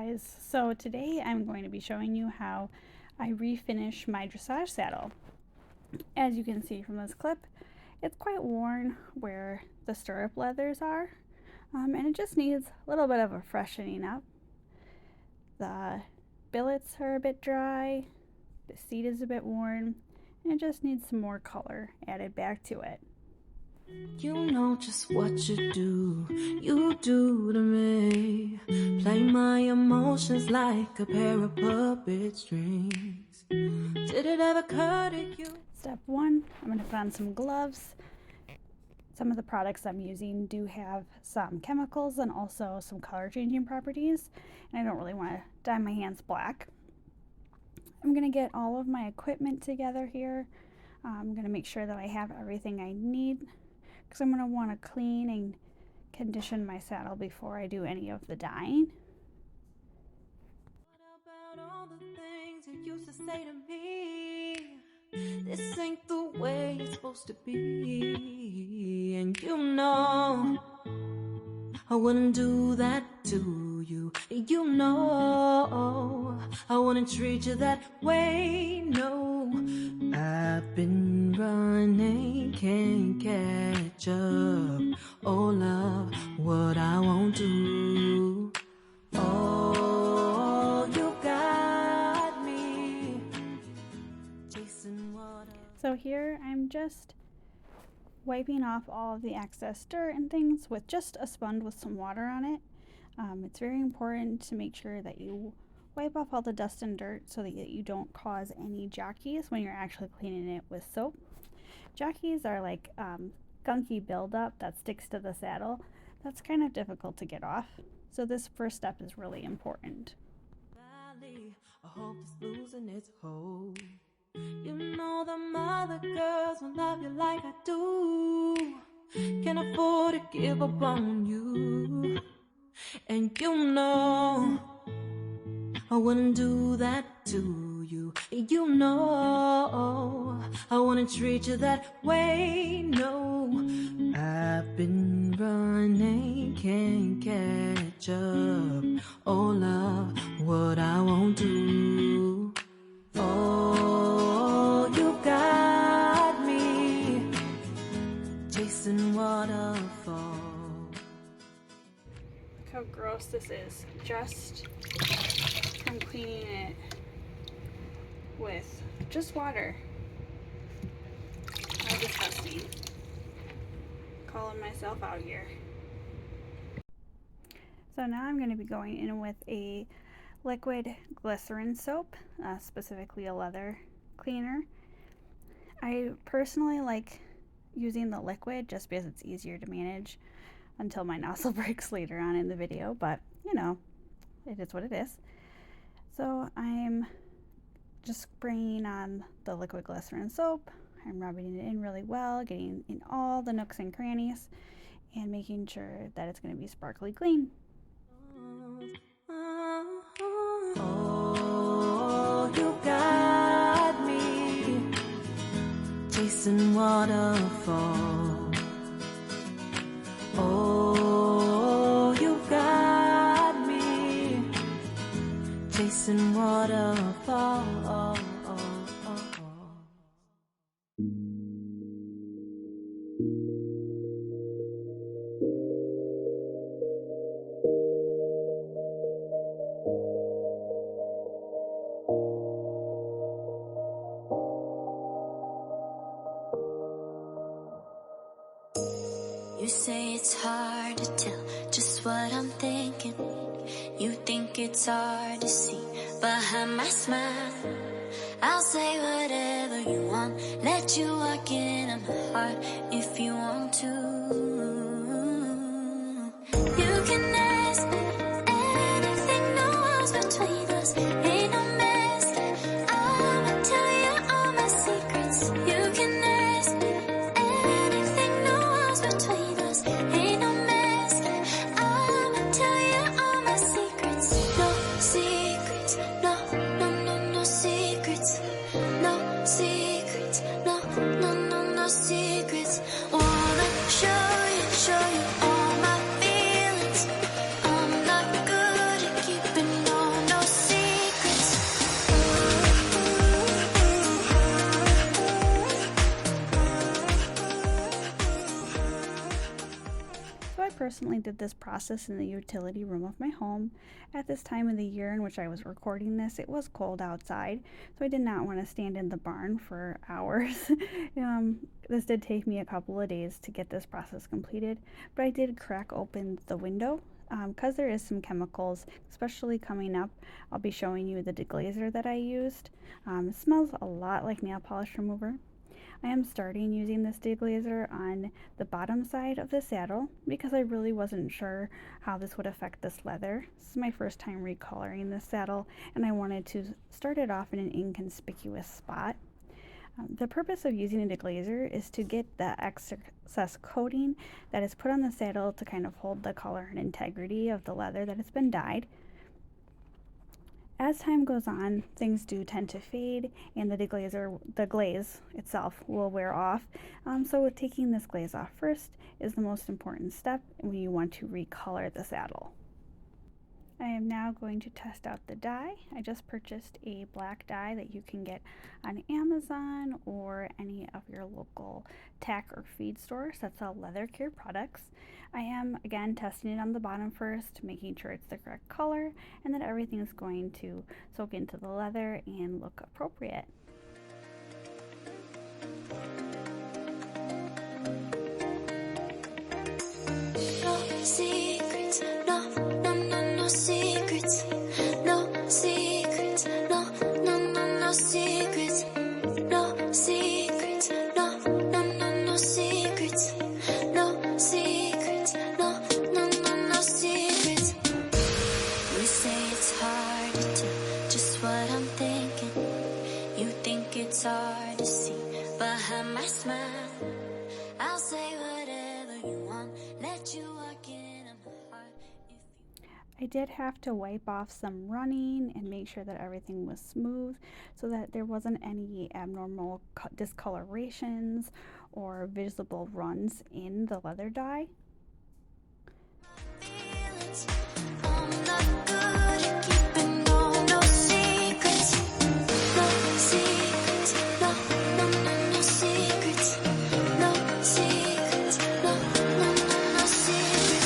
guys, so today I'm going to be showing you how I refinish my dressage saddle. As you can see from this clip, it's quite worn where the stirrup leathers are, and it just needs a little bit of a freshening up. The billets are a bit dry, the seat is a bit worn, and it just needs some more color added back to it. You know just what you do to me. Play my emotions like a pair of puppet strings. Did it ever occur to you? Step one, I'm going to put on some gloves. Some of the products I'm using do have some chemicals and also some color changing properties, and I don't really want to dye my hands black. I'm going to get all of my equipment together here. I'm going to make sure that I have everything I need, because I'm going to want to clean and condition my saddle before I do any of the dyeing. What about all the things you used to say to me? This ain't the way it's supposed to be. And you know I wouldn't do that to you. You know I wouldn't treat you that way. No, I've been running, can't catch up. Oh love, what I won't do. Oh, you got me chasing water. So here I'm just wiping off all of the excess dirt and things with just a sponge with some water on it. It's very important to make sure that you wipe off all the dust and dirt so that you don't cause any jockeys when you're actually cleaning it with soap. Jockeys are like gunky buildup that sticks to the saddle. That's kind of difficult to get off. So this first step is really important. I hope it's losing its hold. You know the mother girls will love you like I do. Can't afford to give up on you. And you know I wouldn't do that to you. You know I wouldn't treat you that way. No, I've been running, can't catch up. Oh love, what I won't do. Oh, you got me chasing waterfalls. Look how gross this is, just from cleaning it with just water. How disgusting. Calling myself out here. So now I'm going to be going in with a liquid glycerin soap, specifically a leather cleaner. I personally like using the liquid just because it's easier to manage until my nozzle breaks later on in the video, but you know, it is what it is. So I'm just spraying on the liquid glycerin soap. I'm rubbing it in really well, getting in all the nooks and crannies and making sure that it's going to be sparkly clean. Oh, you got me chasing waterfalls. Oh, you got me chasing waterfalls. You say it's hard to tell just what I'm thinking. You think it's hard to see behind my smile. I'll say whatever you want, let you walk into my heart if you want to. You can ask anything, no walls between us, ain't no mess. I'ma tell you all my secrets. You can ask anything, no walls between us, ain't no mess. I'ma tell you all my secrets. No secrets, no, no, no, no secrets. No secrets, no, no, no, no secrets. Wanna show you all my feelings. I'm not good at keeping no personally did this process in the utility room of my home. At this time of the year in which I was recording this, it was cold outside, so I did not want to stand in the barn for hours. This did take me a couple of days to get this process completed, but I did crack open the window because there is some chemicals, especially coming up. I'll be showing you the deglazer that I used. It smells a lot like nail polish remover. I am starting using this deglazer on the bottom side of the saddle because I really wasn't sure how this would affect this leather. This is my first time recoloring this saddle, and I wanted to start it off in an inconspicuous spot. The purpose of using a deglazer is to get the excess coating that is put on the saddle to kind of hold the color and integrity of the leather that has been dyed. As time goes on, things do tend to fade, and the glaze itself will wear off. So taking this glaze off first is the most important step when you want to recolor the saddle. I am now going to test out the dye. I just purchased a black dye that you can get on Amazon or any of your local tack or feed stores that sell leather care products. I am again testing it on the bottom first, making sure it's the correct color and that everything is going to soak into the leather and look appropriate. No secrets, no secrets, no secrets, no secrets, no secrets, no secrets, no secrets, no secrets. We say it's hard to tell just what I'm thinking. You think it's hard to see behind my smile. I'll say whatever you want, let you walk in my heart. I did have to wipe off some running and make sure that everything was smooth so that there wasn't any abnormal discolorations or visible runs in the leather dye. Feelings, I'm not good at keeping no secrets, no secrets, no secrets, no secrets, no secrets.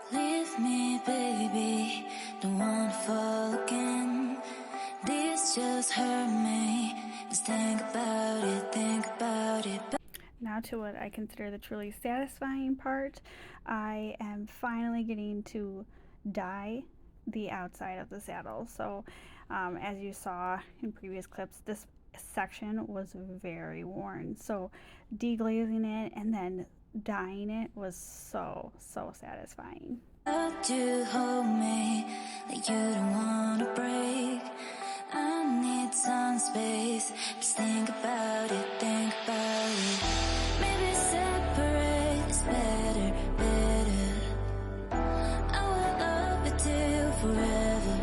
Leave me, baby, don't wanna fall again. This just hurt me. Just think about it. Now to what I consider the truly satisfying part. I am finally getting to dye the outside of the saddle. So as you saw in previous clips, this section was very worn. So deglazing it and then dyeing it was so satisfying. But you hold me like you don't wanna break. I need some space. Just think about it. Maybe separate is better. I will love you till forever.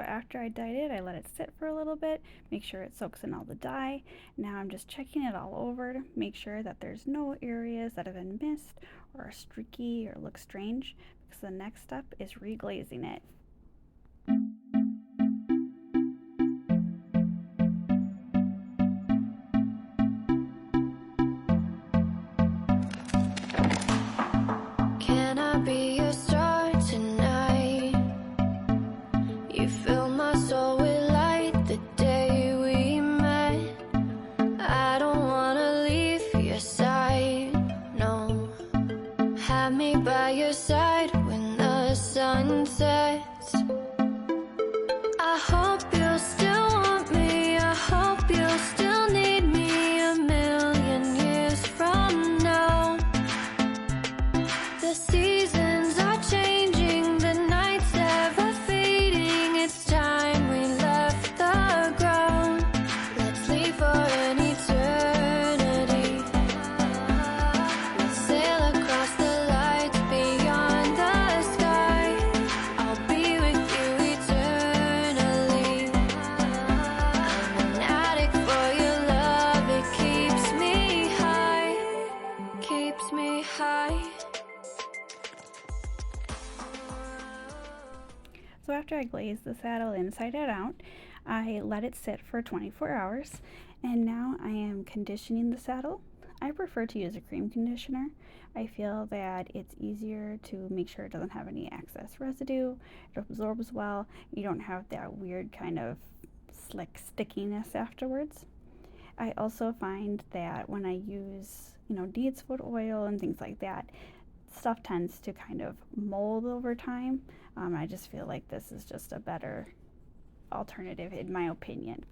after I dyed it, I let it sit for a little bit, make sure it soaks in all the dye. Now I'm just checking it all over to make sure that there's no areas that have been missed or are streaky or look strange, because the next step is reglazing it. Can I be your star tonight? You fill my soul with light the day we met. I don't wanna leave your side, no. Have me by your side when the sun sets. I hope you'll still want me. I hope you'll still need me 1,000,000 years from now. The seasons are changing, the nights ever fading. It's time we left the ground. Let's leave for an eternity. Let's sail across the lights beyond the sky. I'll be with you eternally. I'm an addict for your love. It keeps me high, keeps me high. So after I glazed the saddle inside and out, I let it sit for 24 hours, and now I am conditioning the saddle. I prefer to use a cream conditioner. I feel that it's easier to make sure it doesn't have any excess residue, it absorbs well, you don't have that weird kind of slick stickiness afterwards. I also find that when I use, deed's foot oil and things like that, stuff tends to kind of mold over time. I just feel like this is just a better alternative in my opinion.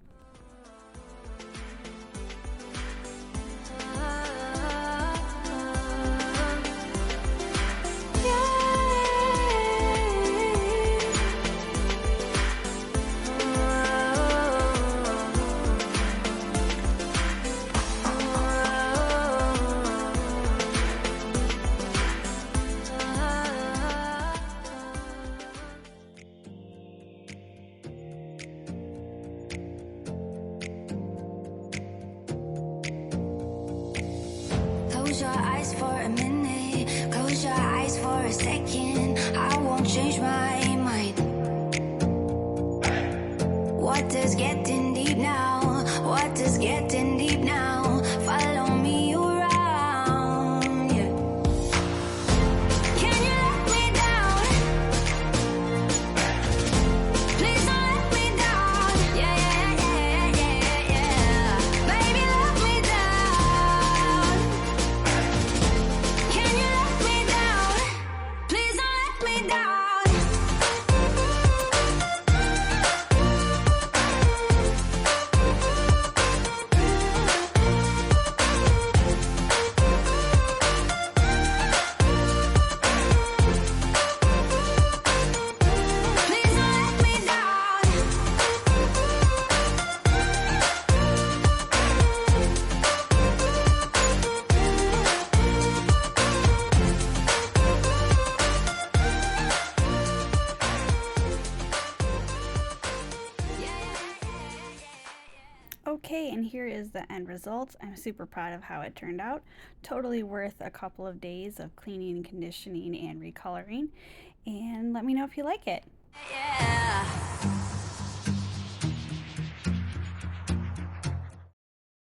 Close your eyes for a minute, close your eyes for a second. I won't change my mind. Water's getting deep now, water's getting deep now. Follow me around, yeah. Can you let me down? Please don't let me down. Yeah, yeah, yeah, yeah, yeah. Baby, let me down. Can you let me down? Please don't let me down. Please don't let me down. Okay, and here is the end result. I'm super proud of how it turned out. Totally worth a couple of days of cleaning, conditioning, and recoloring. And let me know if you like it. Yeah.